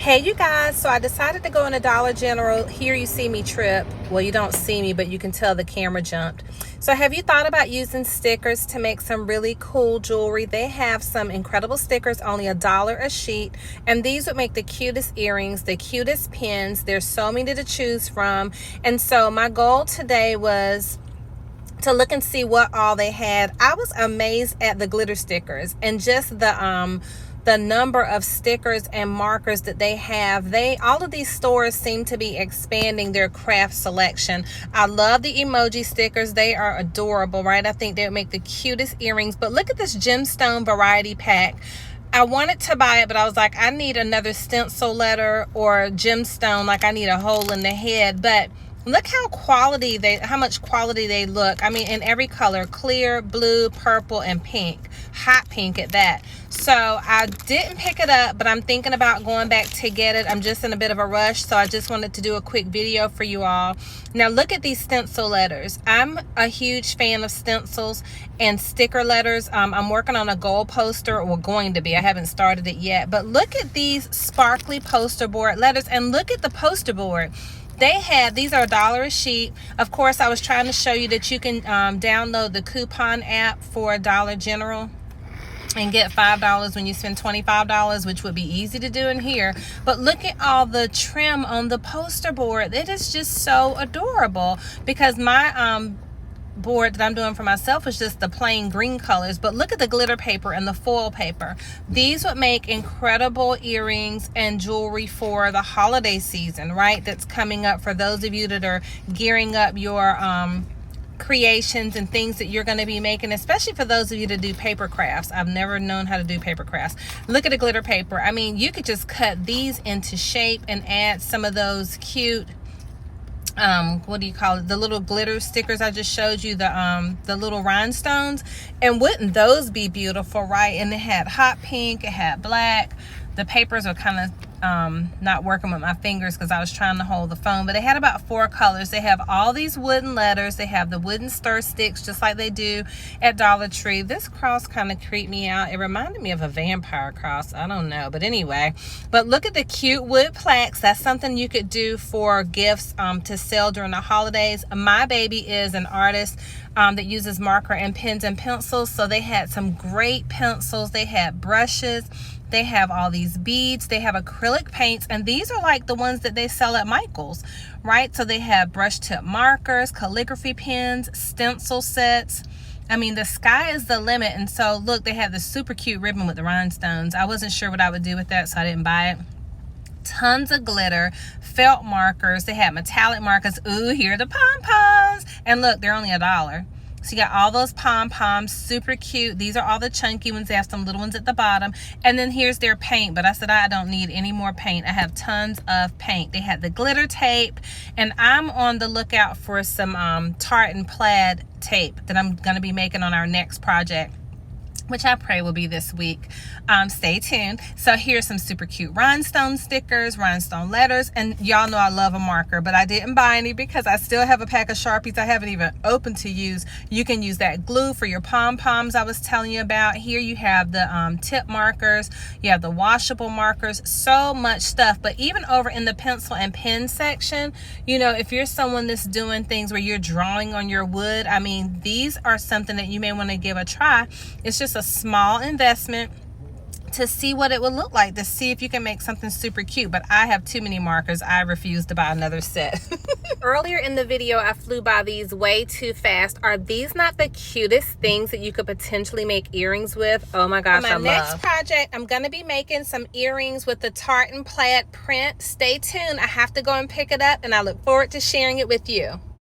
Hey you guys, so I decided to go in a Dollar General. Here you see me trip. Well, you don't see me, but you can tell the camera jumped. So have you thought about using stickers to make some really cool jewelry? They have some incredible stickers, only $1 a sheet, and these would make the cutest earrings, the cutest pins. There's so many to choose from. And so my goal today was to look and see what all they had. I was amazed at the glitter stickers and just the number of stickers and markers that they have. All of these stores seem to be expanding their craft selection. I love the emoji stickers. They are adorable, right? I think they would make the cutest earrings. But look at this gemstone variety pack. I wanted to buy it, but I was like, I need another stencil letter or gemstone. Like I need a hole in the head. But look how much quality they look. I mean, in every color: clear, blue, purple, and pink. Hot pink at that. So I didn't pick it up, but I'm thinking about going back to get it. I'm just in a bit of a rush, so I just wanted to do a quick video for you all. Now look at these stencil letters. I'm a huge fan of stencils and sticker letters. I'm working on a gold poster, or going to be. I haven't started it yet, but look at these sparkly poster board letters, and look at the poster board. These are $1 a sheet. Of course, I was trying to show you that you can download the coupon app for Dollar General and get $5 when you spend $25, which would be easy to do in here. But look at all the trim on the poster board. It is just so adorable, because my board that I'm doing for myself is just the plain green colors. But look at the glitter paper and the foil paper. These would make incredible earrings and jewelry for the holiday season, right? That's coming up, for those of you that are gearing up your creations and things that you're going to be making, especially for those of you that do paper crafts. I've never known how to do paper crafts. Look at the glitter paper. I mean, you could just cut these into shape and add some of those cute what do you call it, the little glitter stickers I just showed you, the little rhinestones, and wouldn't those be beautiful, right? And it had hot pink, it had black. The papers are kind of not working with my fingers because I was trying to hold the phone, but they had about 4 colors. They have all these wooden letters. They have the wooden stir sticks just like they do at Dollar Tree. This cross kind of creeped me out. It reminded me of a vampire cross. I don't know, but anyway. But look at the cute wood plaques. That's something you could do for gifts to sell during the holidays. My baby is an artist that uses marker and pens and pencils, so they had some great pencils. They had brushes. They have all these beads. They have acrylic paints, and these are like the ones that they sell at Michael's, right? So they have brush tip markers, calligraphy pens, stencil sets. I mean, the sky is the limit. And so look, they have this super cute ribbon with the rhinestones. I wasn't sure what I would do with that, so I didn't buy it. Tons of glitter, felt markers. They have metallic markers. Ooh, here are the pom-poms. And look, they're only $1. So you got all those pom-poms, super cute. These are all the chunky ones. They have some little ones at the bottom. And then here's their paint. But I said I don't need any more paint. I have tons of paint. They had the glitter tape. And I'm on the lookout for some tartan plaid tape that I'm going to be making on our next project, which I pray will be this week. Stay tuned. So here's some super cute rhinestone stickers, rhinestone letters, and y'all know I love a marker, but I didn't buy any because I still have a pack of Sharpies I haven't even opened to use. You can use that glue for your pom-poms I was telling you about. Here you have the tip markers, you have the washable markers, so much stuff. But even over in the pencil and pen section, you know, if you're someone that's doing things where you're drawing on your wood, I mean, these are something that you may want to give a try. It's just a small investment to see what it would look like, to see if you can make something super cute. But I have too many markers. I refuse to buy another set. Earlier in the video, I flew by these way too fast. Are these not the cutest things that you could potentially make earrings with? Oh my gosh, I love. My next project, I'm going to be making some earrings with the tartan plaid print. Stay tuned. I have to go and pick it up, and I look forward to sharing it with you.